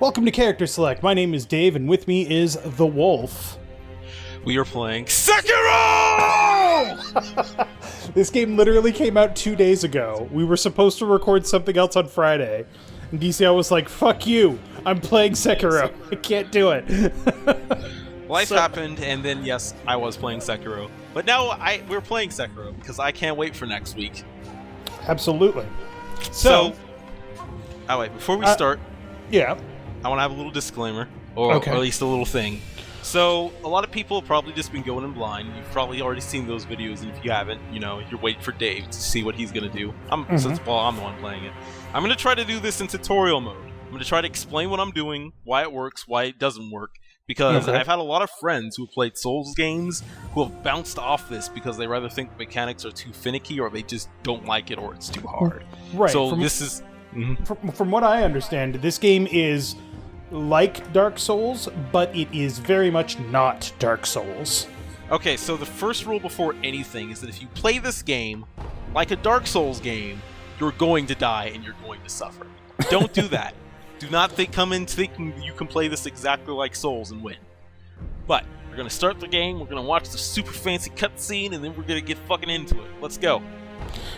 Welcome to Character Select. My name is Dave, and with me is the Wolf. We are playing Sekiro! This game literally came out 2 days ago. We were supposed to record something else on Friday, and DCL was like, fuck you, I'm playing Sekiro. I can't do it. Life happened, and then yes, I was playing Sekiro. But now we're playing Sekiro, because I can't wait for next week. Absolutely. So oh wait, before we start, yeah, I want to have a little disclaimer, or at least a little thing. So, a lot of people have probably just been going in blind. You've probably already seen those videos, and if you haven't, you know, you're waiting for Dave to see what he's going to do. Since, well, I'm the one playing it. I'm going to try to do this in tutorial mode. I'm going to try to explain what I'm doing, why it works, why it doesn't work, because I've had a lot of friends who have played Souls games who have bounced off this because they rather think the mechanics are too finicky, or they just don't like it, or it's too hard. Right. So, this is... From what I understand, this game is like Dark Souls, but it is very much not Dark Souls. Okay, so the first rule before anything is that if you play this game like a Dark Souls game, you're going to die and you're going to suffer. Don't do that. Do not come in thinking you can play this exactly like Souls and win. But we're going to start the game, we're going to watch the super fancy cutscene, and then we're going to get fucking into it. Let's go.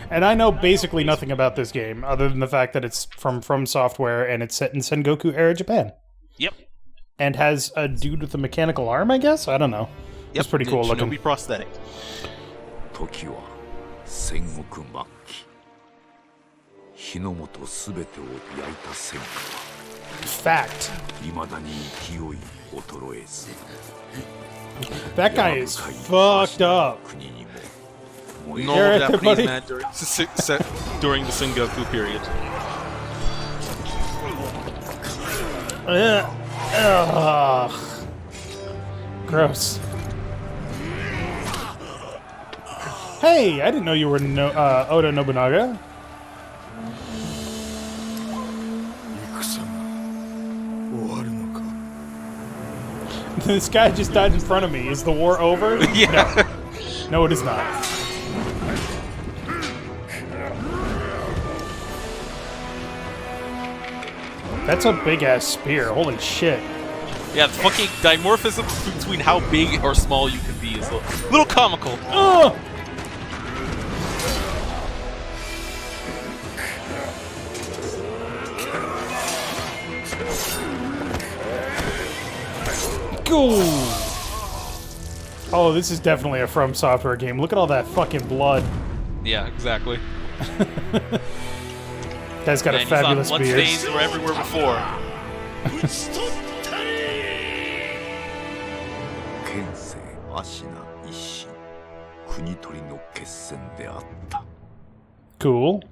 And I know basically nothing about this game, other than the fact that it's from Software and it's set in Sengoku era Japan. Yep. And has a dude with a mechanical arm, I guess? I don't know. Yep. It's pretty cool looking. Shinobi prosthetic. Fact. That guy is fucked up. Normal Japanese man during the Sengoku period. Ugh. Gross. Hey, I didn't know you were Oda Nobunaga. This guy just died in front of me. Is the war over? Yeah. No, it is not. That's a big-ass spear. Holy shit. Yeah, the fucking dimorphism between how big or small you can be is a little comical. Ugh! Go! Oh, this is definitely a From Software game. Look at all that fucking blood. Yeah, exactly. Guy's got a fabulous beard. Bloodstains were everywhere before. Cool.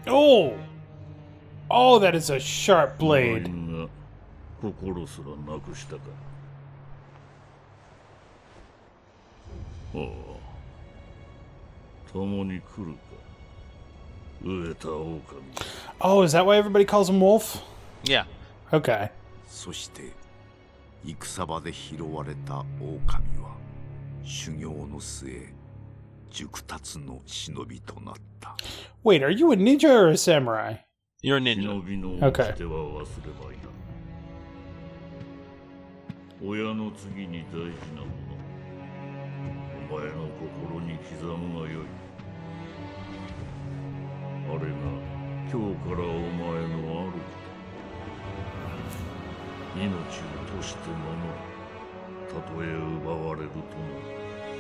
Oh! Oh, that is a sharp blade. Oh, is that why everybody calls him Wolf? Yeah. Okay. Wait, are you a ninja or a samurai? You're a ninja. Okay.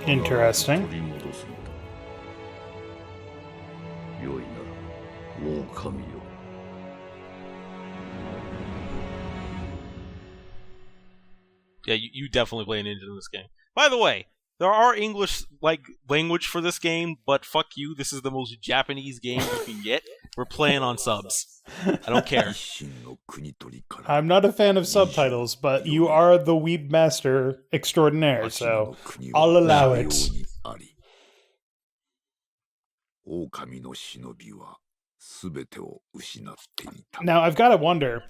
Interesting. Yeah, you definitely play a ninja in this game. By the way, there are English language for this game, but fuck you, this is the most Japanese game you can get. We're playing on subs. I don't care. I'm not a fan of subtitles, but you are the weeb master extraordinaire, so I'll allow it. Now, I've got to wonder,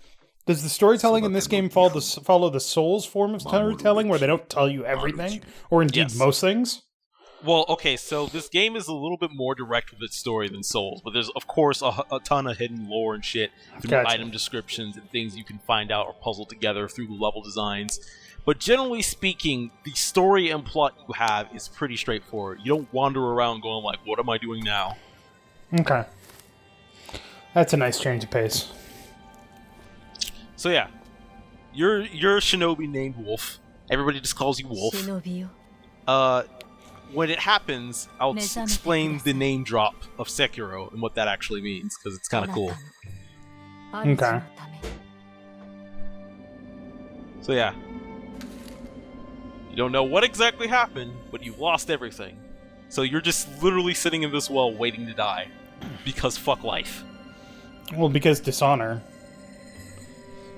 does the storytelling in this game follow the Souls form of storytelling, where they don't tell you everything, or indeed most things? Well, okay, so this game is a little bit more direct with its story than Souls, but there's, of course, a ton of hidden lore and shit through item descriptions and things you can find out or puzzle together through the level designs. But generally speaking, the story and plot you have is pretty straightforward. You don't wander around going like, what am I doing now? Okay. That's a nice change of pace. So yeah, you're a shinobi named Wolf. Everybody just calls you Wolf. When it happens, I'll explain the name drop of Sekiro and what that actually means, because it's kind of cool. Okay. So yeah. You don't know what exactly happened, but you've lost everything. So you're just literally sitting in this well waiting to die. Because fuck life. Well, because dishonor.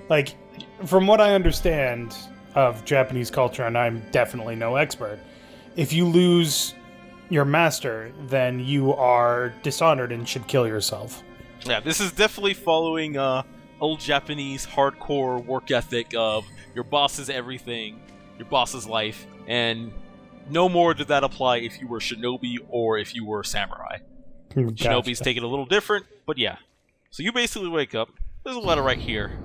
Like, from what I understand of Japanese culture, and I'm definitely no expert, if you lose your master, then you are dishonored and should kill yourself. Yeah, this is definitely following old Japanese hardcore work ethic of your boss is everything, your boss's life, and no more did that apply if you were shinobi or if you were samurai. Gotcha. Shinobi's take it a little different, but yeah. So you basically wake up, there's a letter right here.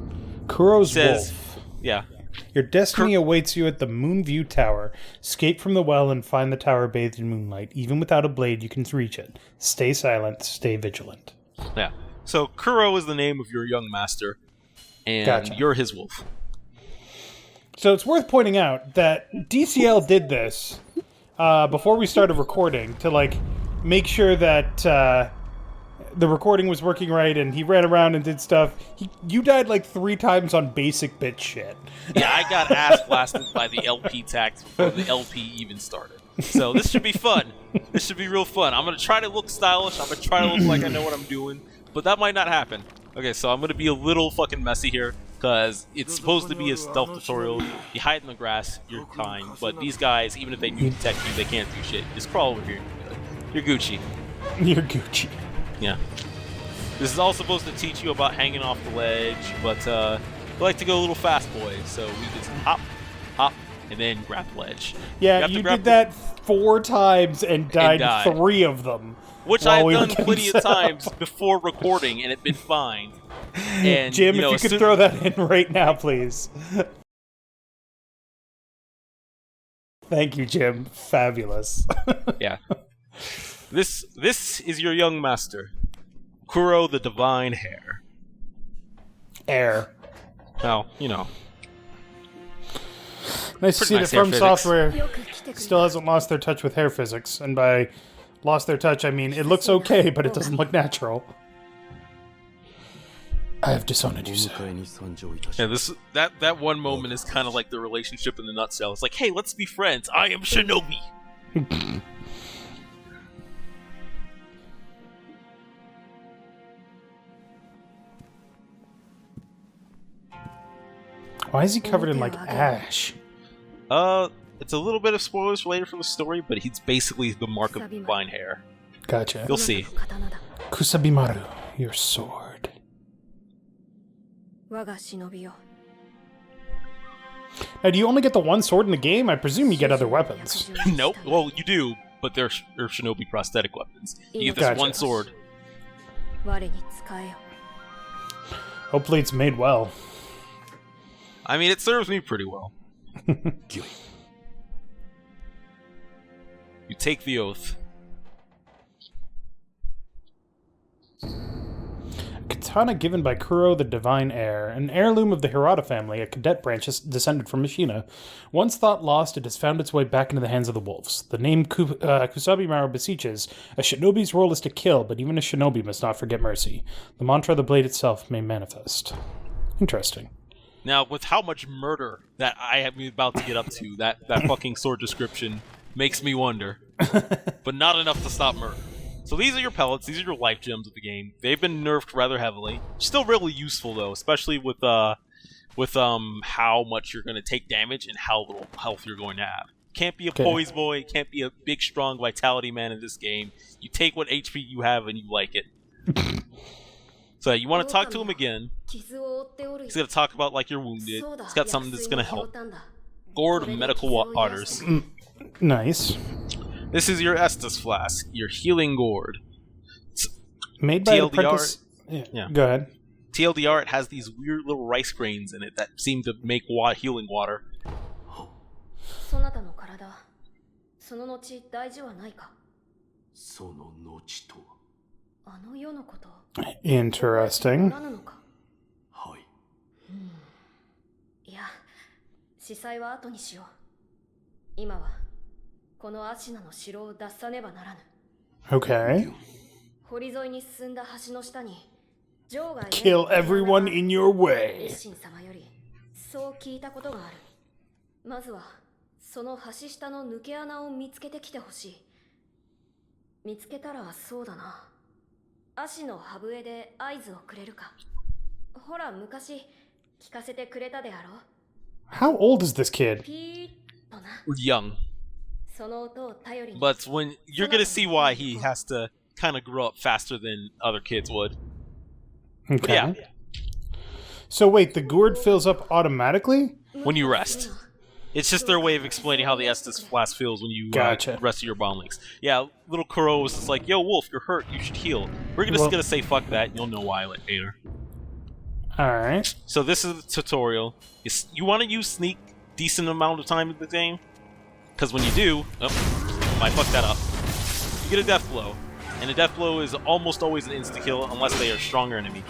Kuro's Wolf. Yeah. Your destiny awaits you at the Moonview Tower. Escape from the well and find the tower bathed in moonlight. Even without a blade, you can reach it. Stay silent, stay vigilant. Yeah. So Kuro is the name of your young master, and you're his wolf. So it's worth pointing out that DCL did this before we started recording to, like, make sure that the recording was working right, and he ran around and did stuff. You died like 3 times on basic bitch shit. Yeah, I got ass blasted by the LP tax before the LP even started. So this should be fun. This should be real fun. I'm going to try to look stylish. I'm going to try to look like I know what I'm doing. But that might not happen. Okay, so I'm going to be a little fucking messy here, because it's supposed to be a stealth tutorial. You hide in the grass, you're fine. But these guys, even if they do detect you, they can't do shit. Just crawl over here. You're Gucci. You're Gucci. Yeah. This is all supposed to teach you about hanging off the ledge, but we like to go a little fast, boys. So we just hop, hop, and then grab the ledge. Yeah, you did that 4 times and died 3 of them. Which I've done plenty of times before recording, and it's been fine. And, Jim, if you could throw that in right now, please. Thank you, Jim. Fabulous. Yeah. This is your young master, Kuro the Divine Hair. Air. Well, you know. Nice to see that From Software still hasn't lost their touch with hair physics, and by lost their touch, I mean it looks okay, but it doesn't look natural. I have dishonored you, sir. Yeah, that one moment is kind of like the relationship in the nutshell. It's like, hey, let's be friends. I am Shinobi. Why is he covered in, like, ash? It's a little bit of spoilers related from the story, but he's basically the mark of divine hair. Gotcha. You'll see. Kusabimaru, your sword. Now, do you only get the one sword in the game? I presume you get other weapons. Nope. Well, you do, but they're shinobi prosthetic weapons. You get this one sword. Hopefully it's made well. I mean, it serves me pretty well. You take the oath. Katana given by Kuro the Divine Heir, an heirloom of the Hirata family, a cadet branch descended from Mishina. Once thought lost, it has found its way back into the hands of the wolves. The name Kusabimaru beseeches, a shinobi's role is to kill, but even a shinobi must not forget mercy. The mantra of the blade itself may manifest. Interesting. Now, with how much murder that I am about to get up to, that fucking sword description makes me wonder. But not enough to stop murder. So these are your pellets, these are your life gems of the game. They've been nerfed rather heavily. Still really useful though, especially with how much you're going to take damage and how little health you're going to have. Can't be a poise boy, can't be a big strong vitality man in this game. You take what HP you have and you like it. So you want to talk to him again. He's going to talk about like you're wounded. He's got something that's going to help. Gourd medical waters. Nice. This is your Estus flask, your healing gourd. It's made by TLDR. apprentice. Yeah. Go ahead. TLDR, it has these weird little rice grains in it that seem to make healing water. Interesting. 司祭は後にしよう。今はこのアシナの城を脱さねばならぬ。Okay. 堀沿いに進んだ橋の下に城外 Kill everyone in your way. 神様よりそう聞いたことがある。まずはその橋下の抜け穴を見つけてきてほしい。見つけたらそうだな。足の歯笛で合図をくれるか。ほら昔聞かせてくれたであろう。How old is this kid? Young. But when you're gonna see why he has to kind of grow up faster than other kids would. Okay. Yeah. So wait, the gourd fills up automatically? When you rest. It's just their way of explaining how the Estus flask feels when you rest your bomb links. Yeah, little Kuro was just like, yo, Wolf, you're hurt, you should heal. We're just gonna say fuck that, and you'll know why later. Alright. So this is the tutorial. You want to use sneak decent amount of time in the game? Because when you do... Oh, I fucked that up. You get a death blow. And a death blow is almost always an insta-kill unless they are a stronger enemy.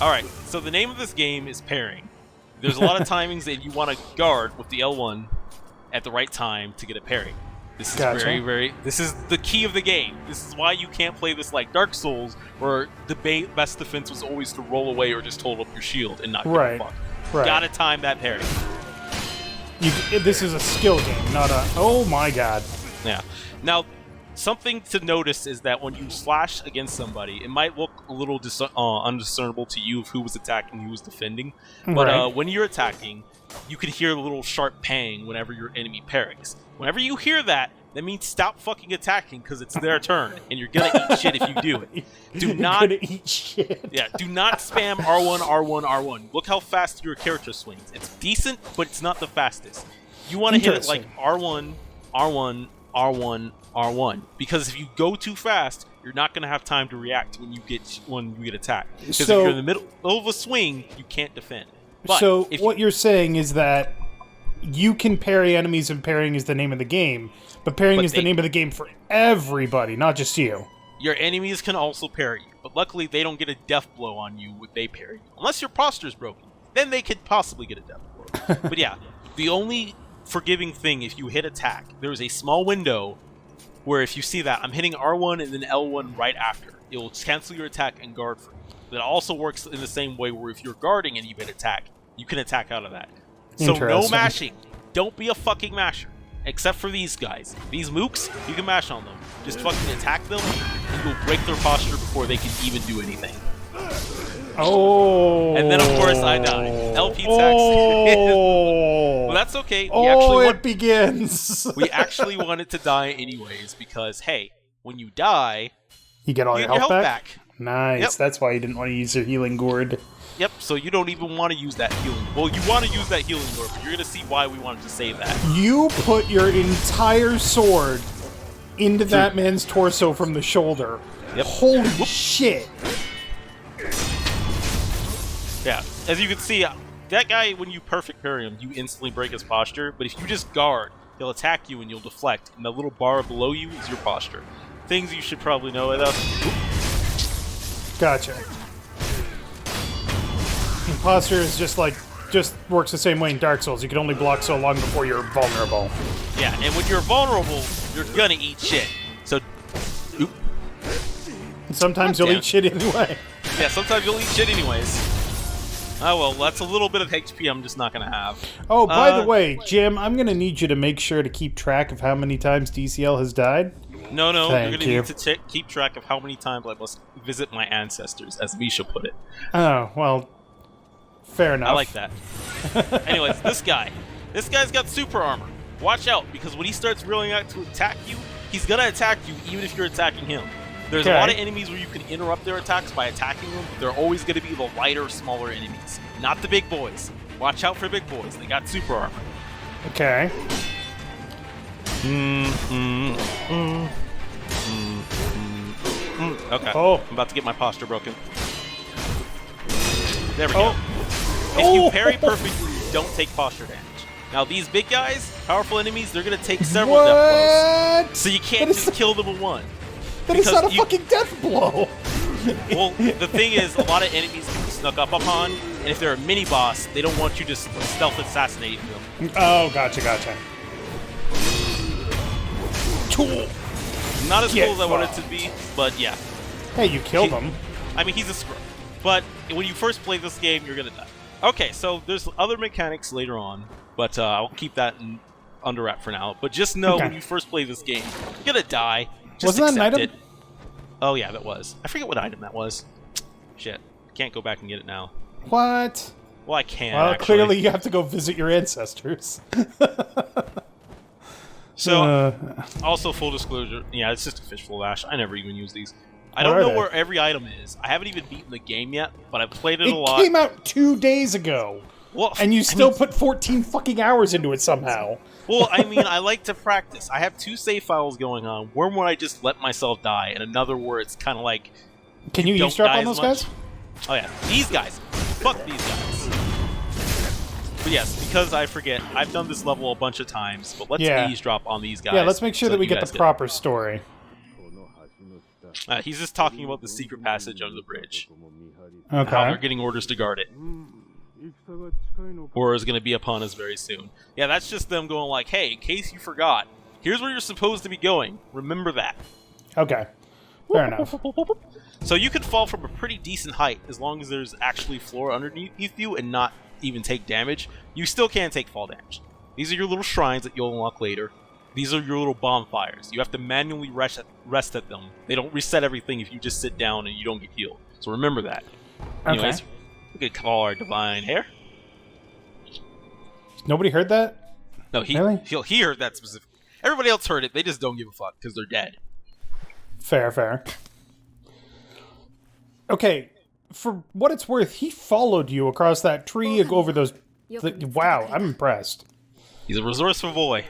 Alright, so the name of this game is parrying. There's a lot of timings that you want to guard with the L1 at the right time to get a parry. This is this is the key of the game. This is why you can't play this like Dark Souls, where the best defense was always to roll away or just hold up your shield and not give a fuck. Right. Gotta time that parry. This is a skill game, not a... Oh my god. Yeah. Now, something to notice is that when you slash against somebody, it might look a little undiscernible to you of who was attacking, who was defending. But when you're attacking, you can hear a little sharp pang whenever your enemy parries. Whenever you hear that, that means stop fucking attacking because it's their turn, and you're gonna eat shit if you do it. Do not eat shit. Yeah, do not spam R1, R1, R1. Look how fast your character swings. It's decent, but it's not the fastest. You want to hit it like R1, R1, R1, R1, because if you go too fast, you're not gonna have time to react when you get attacked. Because if you're in the middle of a swing, you can't defend. But so what you're saying is that you can parry enemies, and parrying is the name of the game, but parrying is the name of the game for everybody, not just you. Your enemies can also parry you, but luckily they don't get a death blow on you when they parry you. Unless your posture's broken. Then they could possibly get a death blow. But yeah, the only forgiving thing if you hit attack, there's a small window where if you see that, I'm hitting R1 and then L1 right after. It will cancel your attack and guard for you. That also works in the same way where if you're guarding and you hit attack, you can attack out of that. So no mashing. Don't be a fucking masher. Except for these guys. These mooks, you can mash on them. Just fucking attack them, and you'll break their posture before they can even do anything. Oh. And then, of course, I die. LP tax. Well, that's okay. It begins. We actually wanted to die anyways because, hey, when you die, you get all your health back? Nice. Yep. That's why you didn't want to use your healing gourd. Yep, so you don't even want to use that healing. Well, you want to use that healing gourd, but you're going to see why we wanted to save that. You put your entire sword into that man's torso from the shoulder. Yep. Holy shit. Yeah, as you can see, that guy, when you perfect parry him, you instantly break his posture, but if you just guard, he'll attack you and you'll deflect, and the little bar below you is your posture. Things you should probably know about. Gotcha. Posture is just works the same way in Dark Souls. You can only block so long before you're vulnerable. Yeah, and when you're vulnerable, you're gonna eat shit. So, sometimes you'll eat shit anyway. Yeah, sometimes you'll eat shit anyways. Oh well, that's a little bit of HP I'm just not gonna have. Oh, by the way, Jim, I'm gonna need you to make sure to keep track of how many times DCL has died. No, you're gonna need to keep track of how many times I must visit my ancestors, as Misha put it. Oh, well, fair enough. I like that. Anyways, this guy's got super armor. Watch out, because when he starts rolling out to attack you, he's gonna attack you even if you're attacking him. There's a lot of enemies where you can interrupt their attacks by attacking them, but they're always going to be the lighter, smaller enemies. Not the big boys. Watch out for big boys. They got super armor. Okay. Okay. Oh. I'm about to get my posture broken. There we go. If you parry perfectly, you don't take posture damage. Now these big guys, powerful enemies, they're going to take several death blows. So you can't just kill them in one. That is not a fucking death blow. Well, the thing is, a lot of enemies can be snuck up upon, and if they're a mini-boss, they don't want you just stealth assassinating them. Oh, gotcha. Not as cool as I wanted it to be, but yeah. Hey, you killed him. I mean, he's a scrub. But when you first play this game, you're going to die. Okay, so there's other mechanics later on, but I'll keep that under wrap for now. But just know when you first play this game, you're going to die. Just Wasn't that an accept item? it. Oh, yeah, that was. I forget what item that was. Shit. Can't go back and get it now. What? Well, I can, Well, actually. clearly you have to go visit your ancestors. So, also full disclosure, yeah, it's just a fishbowl of ash. I never even use these. I don't What are know they? where every item is. I haven't even beaten the game yet, but I've played it a lot. It came out 2 days ago. Well, And you still put 14 fucking hours into it somehow. Well, I mean, I like to practice. I have 2 save files going on. One where I just let myself die, and another where it's kind of like... Can you don't eavesdrop die on as those much. guys? Oh yeah, these guys. Fuck these guys. But yes, because I forget, I've done this level a bunch of times, but let's eavesdrop on these guys. Yeah, let's make sure so that we you get guys the proper story. He's just talking about the secret passage under the bridge. Okay. How they're getting orders to guard it. War is going to be upon us very soon. Yeah, that's just them going like, hey, in case you forgot, here's where you're supposed to be going. Remember that. Okay. Fair enough. So you could fall from a pretty decent height as long as there's actually floor underneath you and not even take damage. You still can take fall damage. These are your little shrines that you'll unlock later. These are your little bonfires. You have to manually rest at them. They don't reset everything if you just sit down and you don't get healed. So remember that. Anyways, we could call our divine hair. Nobody heard that? No, he heard that specifically. Everybody else heard it. They just don't give a fuck because they're dead. Fair. Okay, for what it's worth, he followed you across that tree over those... Wow, I'm impressed. He's a resourceful boy.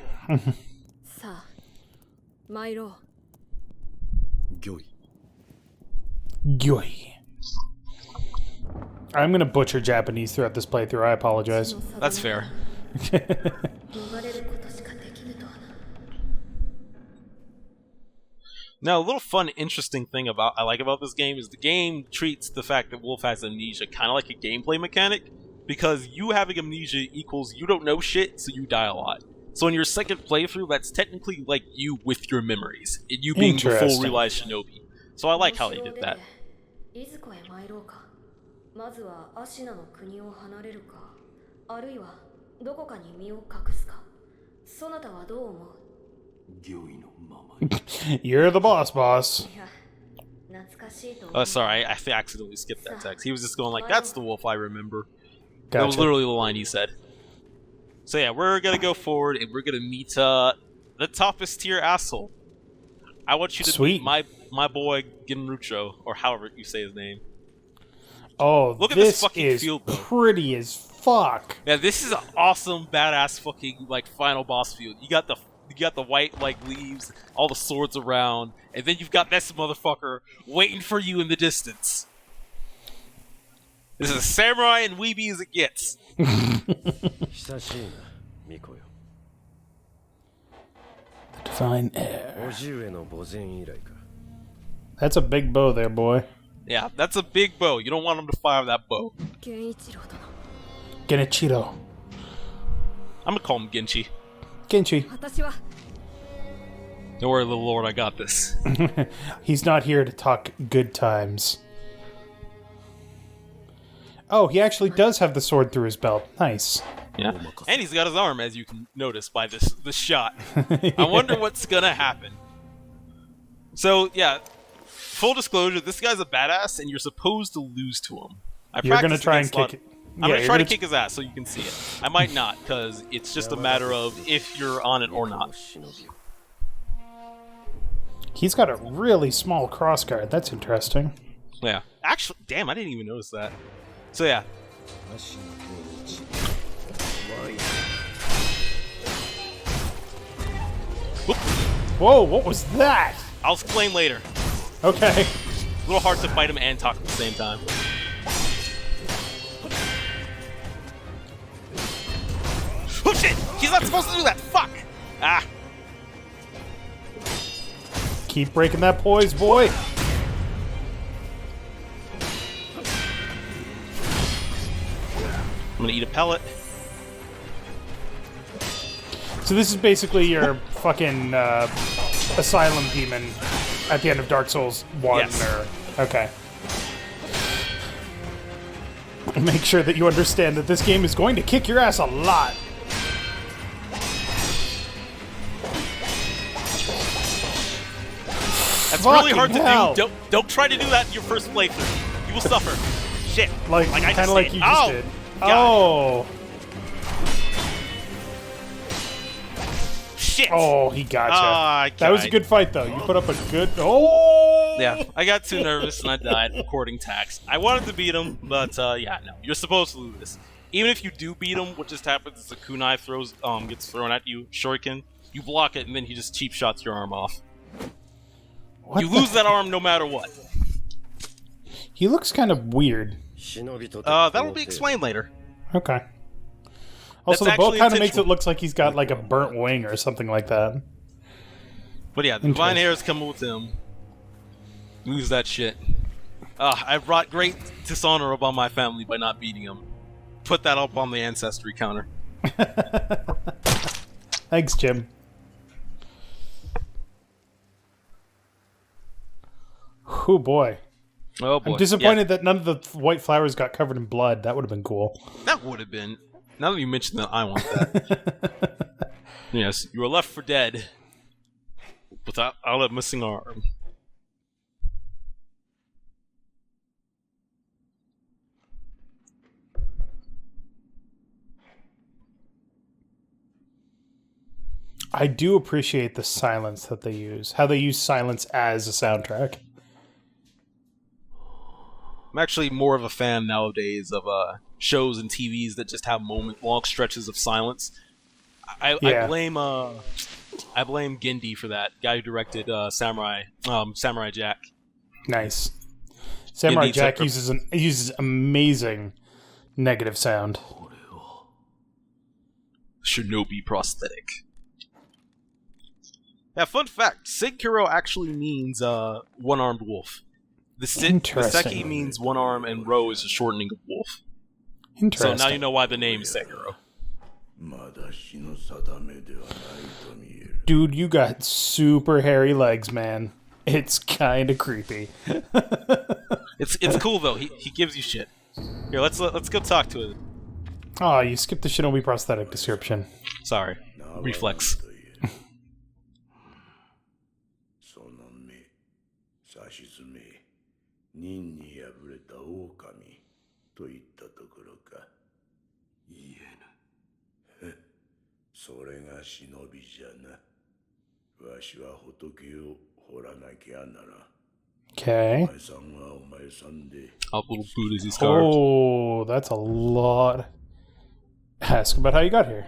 Gyoi. I'm gonna butcher Japanese throughout this playthrough. I apologize. That's fair. Now, a little fun, interesting thing I like about this game is the game treats the fact that Wolf has amnesia kind of like a gameplay mechanic, because you having amnesia equals you don't know shit, so you die a lot. So in your second playthrough, that's technically like you with your memories, and you being the full realized Shinobi. So I like how they did that. You're the boss. Oh, sorry, I accidentally skipped that text. He was just going like, that's the wolf I remember. Gotcha. That was literally the line he said. So yeah, we're gonna go forward and we're gonna meet the toppest tier asshole. I want you to meet my boy Genrucho, or however you say his name. Oh, look at this fucking field, though. Pretty as fuck. Yeah, this is an awesome, badass fucking like final boss field. You got the white like leaves, all the swords around, and then you've got this motherfucker waiting for you in the distance. This is as samurai and weeby as it gets. Divine air. That's a big bow there, boy. Yeah, that's a big bow. You don't want him to fire that bow. Genichiro. I'm gonna call him Genchi. Genchi. Don't worry, little lord, I got this. He's not here to talk good times. Oh, he actually does have the sword through his belt. Nice. Yeah, and he's got his arm, as you can notice by this shot. I wonder what's gonna happen. So yeah, full disclosure, this guy's a badass, and you're supposed to lose to him. You're gonna try and kick it. I'm gonna try to kick his ass so you can see it. I might not, because it's just a matter of if you're on it or not. He's got a really small crossguard. That's interesting. Yeah. Actually, damn, I didn't even notice that. So yeah. Whoop. Whoa, what was that? I'll explain later. Okay. A little hard to fight him and talk at the same time. Oh shit! He's not supposed to do that! Fuck! Ah! Keep breaking that poise, boy. I'm gonna eat a pellet. So this is basically your fucking asylum demon at the end of Dark Souls 1. Yes. Okay. Make sure that you understand that this game is going to kick your ass a lot. That's really hard to hell. do. Don't try to do that in your first playthrough. You will suffer. Shit. Like I kind of like you just did. God. Oh. Shit. Oh, he got you. That was a good fight, though. You put up a good... Oh! Yeah, I got too nervous and I died recording tax. I wanted to beat him, but yeah, no. You're supposed to lose this. Even if you do beat him, what just happens is the kunai gets thrown at you, shuriken, you block it, and then he just cheap shots your arm off. You lose that arm no matter what. He looks kind of weird. That'll be explained later. Okay. Also, the bow kind of makes it look like he's got like a burnt wing or something like that. But yeah, the divine hair is coming with him. Lose that shit. I brought great dishonor upon my family by not beating him. Put that up on the ancestry counter. Thanks, Jim. Oh boy. Oh boy. I'm disappointed that none of the white flowers got covered in blood. That would have been cool. That would have been. Now that you mentioned that, I want that. Yes, you were left for dead without a missing arm. I do appreciate the silence that they use. How they use silence as a soundtrack. I'm actually more of a fan nowadays of shows and TVs that just have long stretches of silence. I blame Gindi for that. Guy who directed Samurai Jack. Nice. Samurai Jack uses amazing negative sound. Shinobi prosthetic. Yeah, fun fact: Sekiro actually means one-armed wolf. The Seki means one arm, and Ro is a shortening of wolf. Interesting. So now you know why the name is Sekiro. Dude, you got super hairy legs, man. It's kind of creepy. It's cool though. He gives you shit. Here, let's go talk to it. Oh, you skipped the Shinobi prosthetic description. Sorry, reflex. Okay. How little food is he starved? Oh, that's a lot. Ask about how you got here.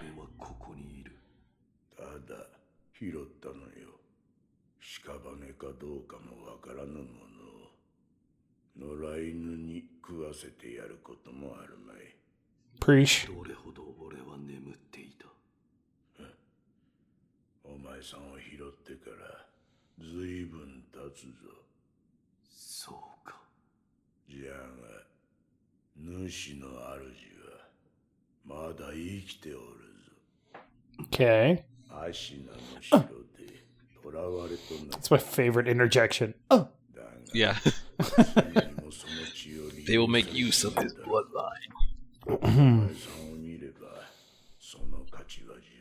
Preach. Okay. That's my favorite interjection. Yeah. They will make use of his bloodline.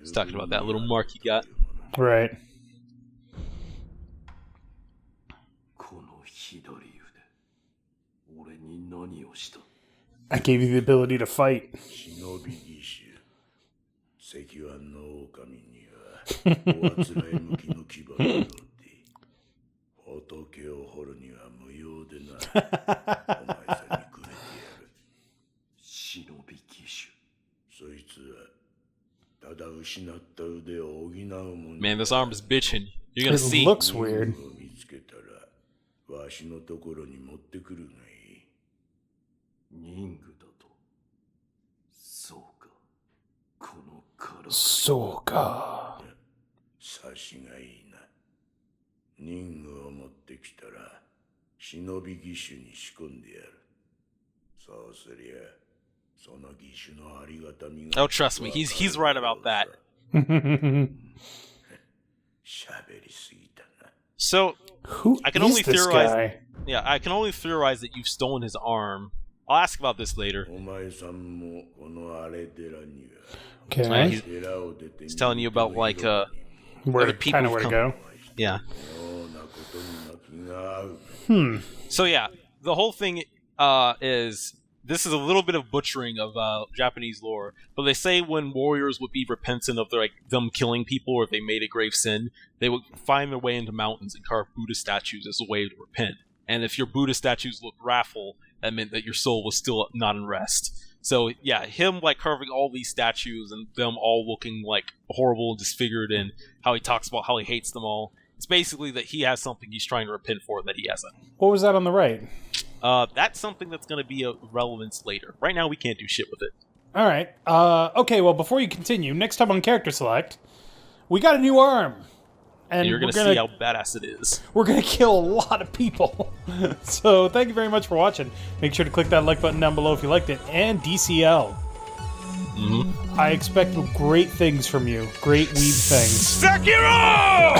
He's talking about that little mark he got. Right. I gave you the ability to fight. 仏を掘るには無用でな。お前さんにくれてやる。忍び義手。そいつはただ失った腕を補うもの。 Man, this arm is bitching. You're gonna It see. looks weird. 見つけたらわしのところに持ってくるがいい。人具だと。そうか。この体。そうか。察しがいいな。人具を持ってきたら忍び義手に仕込んでやる。そうすりゃその義手のありがたみが。 Oh, trust me, he's right about that. 喋りすぎたな。 So, Who I can is only this theorize. guy? Yeah, I can only theorize that you've stolen his arm. I'll ask about this later. お前さんもこの荒れ寺には。 Okay. He's telling you about like Where other people kind of where to come- go. yeah. ようなことにな気が合う。 So yeah, the whole thing is this is a little bit of butchering of Japanese lore, but they say when warriors would be repentant of their, them killing people or if they made a grave sin, they would find their way into mountains and carve Buddha statues as a way to repent. And if your Buddha statues looked wrathful, that meant that your soul was still not in rest. So yeah, him like carving all these statues and them all looking like horrible and disfigured, and how he talks about how he hates them all. It's basically that he has something he's trying to repent for that he hasn't. What was that on the right? That's something that's going to be of relevance later. Right now, we can't do shit with it. All right. Okay, well, before you continue, next time on Character Select, we got a new arm. And you're going to see how badass it is. We're going to kill a lot of people. So thank you very much for watching. Make sure to click that like button down below if you liked it. And DCL. Mm-hmm. I expect great things from you. Great weeb things. Sekiro!